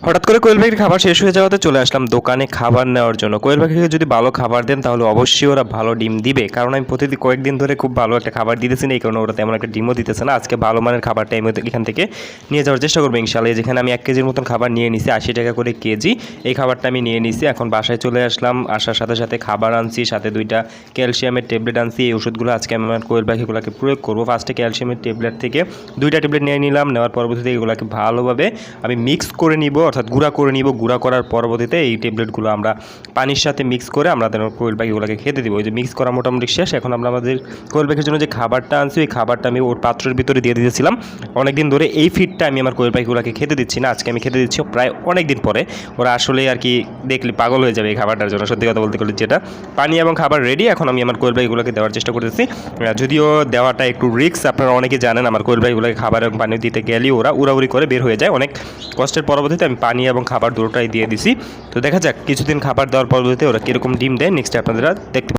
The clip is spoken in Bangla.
হঠাৎ করে কোয়েল পাখির খাবার শেষ হয়ে যাওয়াতে চলে আসলাম দোকানে খাবার নেওয়ার জন্য। কোয়েল পাখিকে যদি ভালো খাবার দেন তাহলে অবশ্যই ওরা ভালো ডিম দিবে, কারণ আমি প্রতিদিন কয়েকদিন ধরে খুব ভালো একটা খাবার দিতেছি না, এই কারণে ওরা তেমন একটা ডিমও দিতেছে না। আজকে ভালো মানের খাবারটা আমি এখান থেকে নিয়ে যাওয়ার চেষ্টা করবো ইনশাআল্লাহ। যেখানে আমি 1 কেজির মতন খাবার নিয়ে নিছি, 80 টাকা করে কেজি। এই খাবারটা আমি নিয়ে নিছি। এখন বাসায় চলে আসলাম, আসার সাথে সাথে খাবার আনছি, সাথে 2টা ক্যালসিয়ামের ট্যাবলেট আনছি। এই ওষুধগুলো আজকে আমি আমার কোয়েল পাখিগুলোকে প্রয়োগ করবো। ফার্স্টে ক্যালসিয়ামের ট্যাবলেট থেকে 2টা ট্যাবলেট নিয়ে নিলাম। নেওয়ার পরবর্তীতে এগুলোকে ভালোভাবে আমি মিক্স করে নিব, অর্থাৎ গুঁড়া করে নিব। গুঁড়া করার পরবর্তীতে এই ট্যাবলেটগুলো আমরা পানির সাথে মিক্স করে আমরা কোয়েল পাখিগুলোকে খেতে দিব। ওই যে মিক্স করা মোটামুটি শেষ। এখন আমরা আমাদের কোয়েল পাখির জন্য যে খাবারটা আনছি, ওই খাবারটা আমি ওর পাত্রের ভিতরে দিয়ে দিয়েছিলাম। অনেকদিন ধরে এই ফিডটা আমি আমার কোয়েল পাখিগুলোকে খেতে দিচ্ছি না, আজকে আমি খেতে দিচ্ছি প্রায় অনেক দিন পরে। ওরা আসলে আর কি দেখলে পাগল হয়ে যাবে এই খাবারটার জন্য, সত্যি কথা বলতে গেলে। যেটা পানি এবং খাবার রেডি, এখন আমি আমার কোয়েল পাখিগুলোকে দেওয়ার চেষ্টা করতেছি। যদিও দেওয়াটা একটু রিস্ক, আপনারা অনেকে জানেন। আমার কোয়েল পাখিগুলোকে খাবার এবং পানি দিতে গেলেই ওরা উড়াউড়ি করে বের হয়ে যায়। অনেক কষ্টের পরবর্তীতে আমি পানি এবং খাবার দুটোটাই দিয়ে দিছি। তো দেখা যাক কিছুদিন খাবার দেওয়ার পরবর্তীতে ওরা কীরকম ডিম দেয়, নেক্সট আপনারা দেখতে